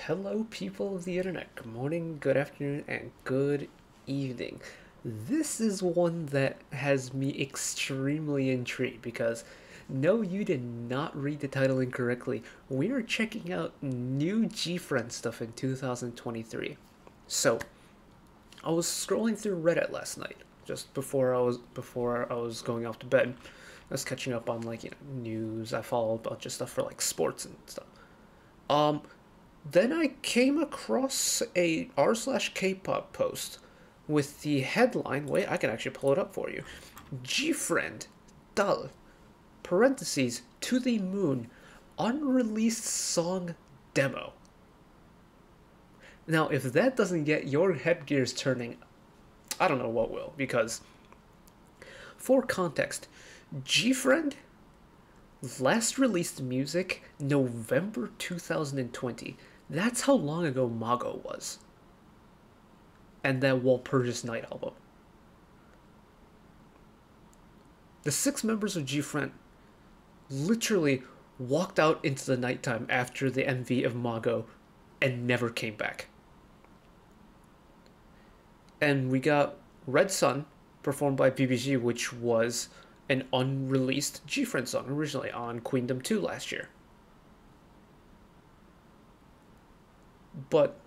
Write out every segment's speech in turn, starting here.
Hello, people of the internet. Good morning, good afternoon, and good evening. This is one that has me extremely intrigued because, no, you did not read the title incorrectly. We are checking out new GFRIEND stuff in 2023. So, I was scrolling through Reddit last night, just before I was going off to bed. I was catching up on news. I follow a bunch of stuff for sports and stuff. Then I came across a r/Kpop post with the headline, wait, I can actually pull it up for you. GFRIEND, dal, parentheses, to the moon, unreleased song demo. Now, if that doesn't get your headgears turning, I don't know what will, because, for context, GFRIEND last released music November 2020. That's how long ago Mago was. And that Walpurgis Night album. The 6 members of GFRIEND literally walked out into the nighttime after the MV of Mago and never came back. And we got Red Sun performed by BBG, which was an unreleased GFRIEND song originally on Queendom 2 last year. But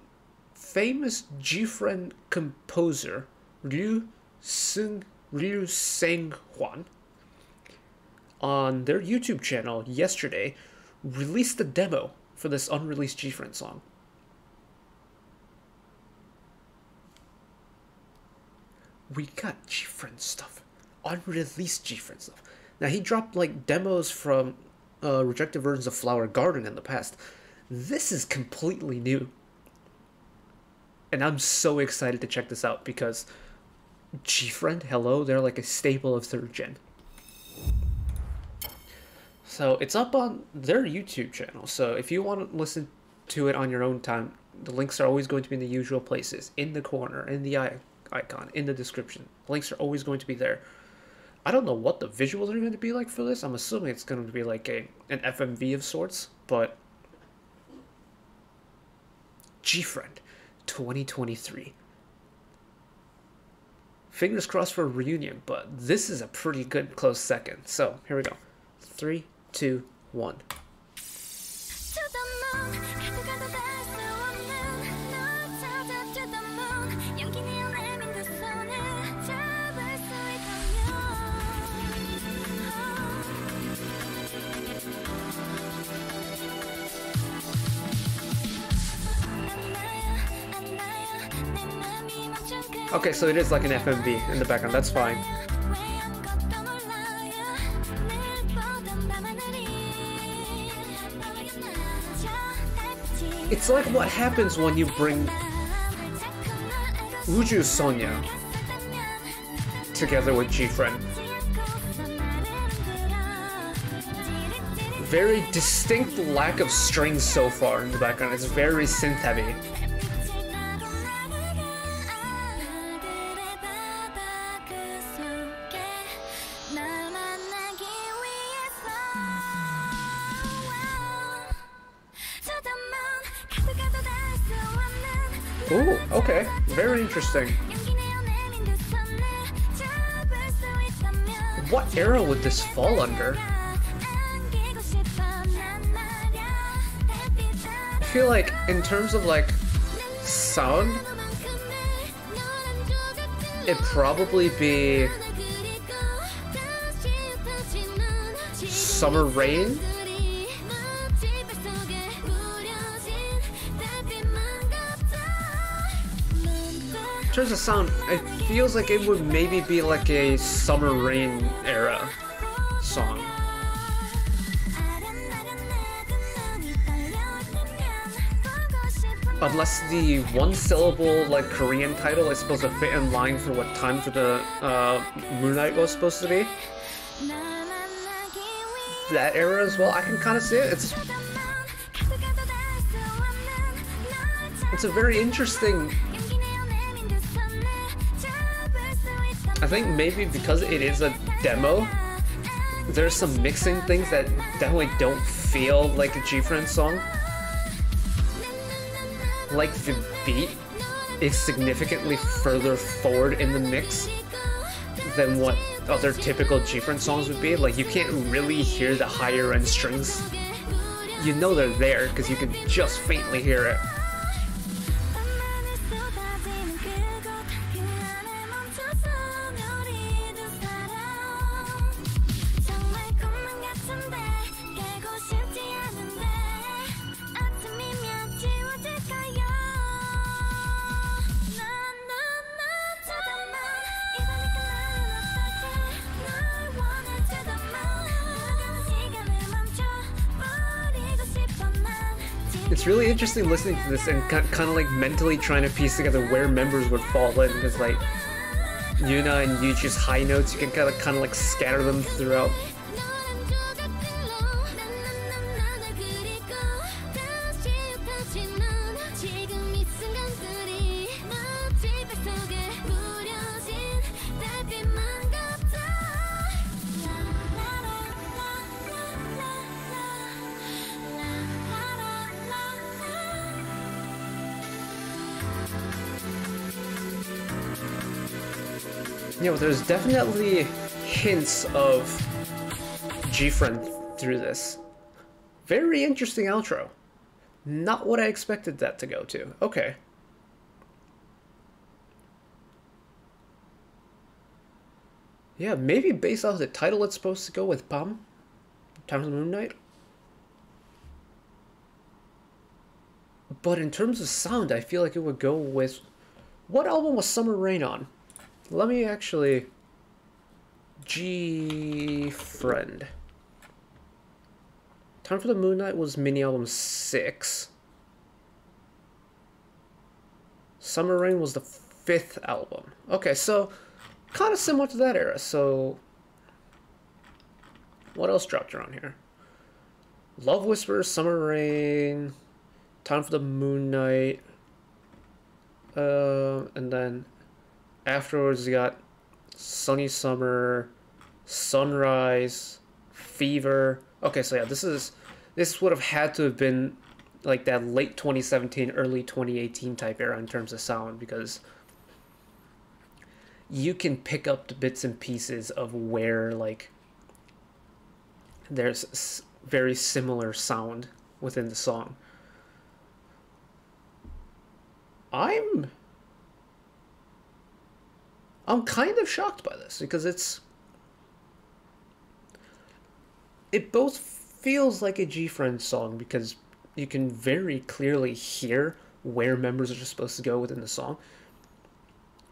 famous GFRIEND composer Ryu Saenghwan on their YouTube channel yesterday released the demo for this unreleased GFRIEND song. We got GFRIEND stuff. Unreleased GFRIEND stuff. Now, he dropped demos from rejected versions of Flower Garden in the past. This is completely new. And I'm so excited to check this out because GFRIEND, hello, they're like a staple of 3rd gen. So it's up on their YouTube channel. So if you want to listen to it on your own time, the links are always going to be in the usual places. In the corner, in the icon, in the description. The links are always going to be there. I don't know what the visuals are going to be like for this. I'm assuming it's going to be like an FMV of sorts, but GFRIEND 2023. Fingers crossed for a reunion, but this is a pretty good close second. So here we go. 3, 2, 1. Okay, so it is like an FMV in the background, that's fine. It's like what happens when you bring Ryu Saenghwan together with GFRIEND. Very distinct lack of strings so far in the background, it's very synth heavy. Ooh, okay. Very interesting. What era would this fall under? I feel like, in terms of, sound, it'd probably be Summer Rain? In terms of sound, it feels like it would maybe be like a Summer Rain era song. Unless the one-syllable Korean title is supposed to fit in line for what time for the Moonlight was supposed to be. That era as well, I can kind of see it. It's a very interesting. I think maybe because it is a demo, there's some mixing things that definitely don't feel like a GFRIEND song. like the beat is significantly further forward in the mix than what other typical GFRIEND songs would be. Like, you can't really hear the higher end strings. You know they're there because you can just faintly hear it. It's really interesting listening to this and kind of like mentally trying to piece together where members would fall in, because like Yuna and Yuju's high notes, you can kind of like scatter them throughout. You know, there's definitely hints of GFRIEND through this. Very interesting outro. Not what I expected that to go to. Okay. Yeah, maybe based off the title it's supposed to go with Pam, Time of the Moon Night. But in terms of sound, I feel like it would go with... What album was Summer Rain on? Let me actually... GFRIEND. Time for the Moon Night was mini album 6. Summer Rain was the 5th album. Okay, so kind of similar to that era. So what else dropped around here? Love Whisperers, Summer Rain, Time for the Moon Night, and then afterwards you got Sunny Summer, Sunrise, Fever. Okay, so yeah, this would have had to have been like that late 2017, early 2018 type era in terms of sound, because you can pick up the bits and pieces of where like there's very similar sound within the song. I'm kind of shocked by this because it both feels like a GFRIEND song because you can very clearly hear where members are supposed to go within the song,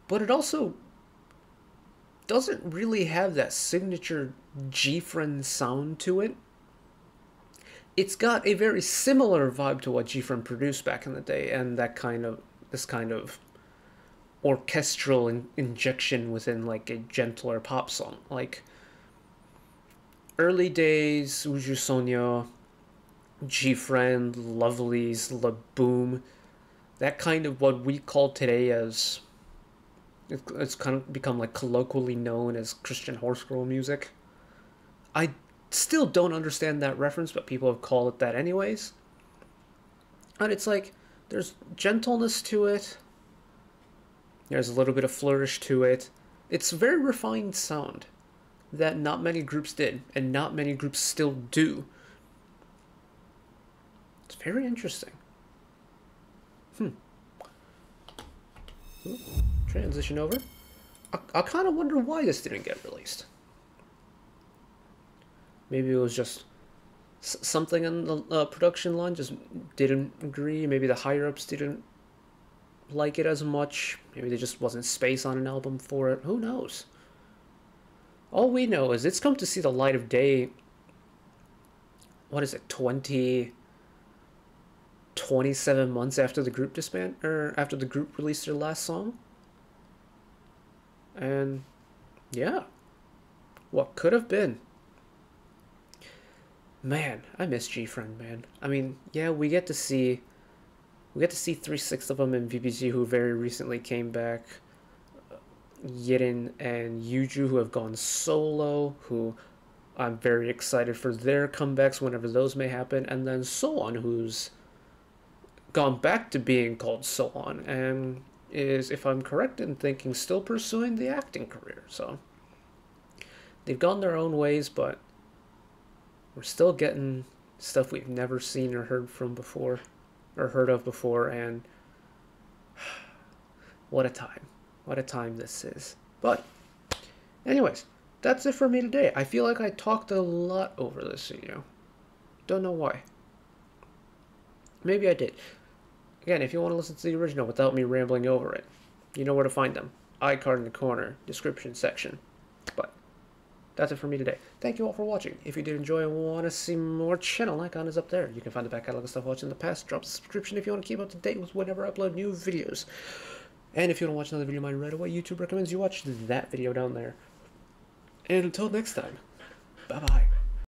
but it also doesn't really have that signature GFRIEND sound to it. It's got a very similar vibe to what GFRIEND produced back in the day, and this kind of orchestral injection within like a gentler pop song, like early days Uju Sonya, GFRIEND, Lovelies, La Boom, that kind of what we call today as it's kind of become like colloquially known as Christian horse girl music. I still don't understand that reference, but people have called it that anyways. And it's like there's gentleness to it. There's a little bit of flourish to it. It's a very refined sound that not many groups did, and not many groups still do. It's very interesting. Ooh, transition over. I kind of wonder why this didn't get released. Maybe it was just something in the production line just didn't agree. Maybe the higher-ups didn't like it as much. Maybe there just wasn't space on an album for it. Who knows? All we know is it's come to see the light of day, what is it, 27 months after the group disbanded, or after the group released their last song. And yeah, what could have been. Man, I miss GFRIEND, man. I mean, yeah, we get to see 3/6 of them in VBG, who very recently came back. Yirin and Yuju, who have gone solo, who I'm very excited for their comebacks whenever those may happen, and then Soan, who's gone back to being called Sohan and is, if I'm correct in thinking, still pursuing the acting career. So they've gone their own ways, but we're still getting stuff we've never seen or heard from before, or heard of before, and what a time. What a time this is. But, anyways, that's it for me today. I feel like I talked a lot over this video. Don't know why. Maybe I did. Again, if you want to listen to the original without me rambling over it, you know where to find them. iCard in the corner, description section. But that's it for me today. Thank you all for watching. If you did enjoy and want to see more, channel icon is up there. You can find the back catalog of stuff watched in the past. Drop a subscription if you want to keep up to date with whenever I upload new videos. And if you want to watch another video of mine right away, YouTube recommends you watch that video down there. And until next time, bye-bye.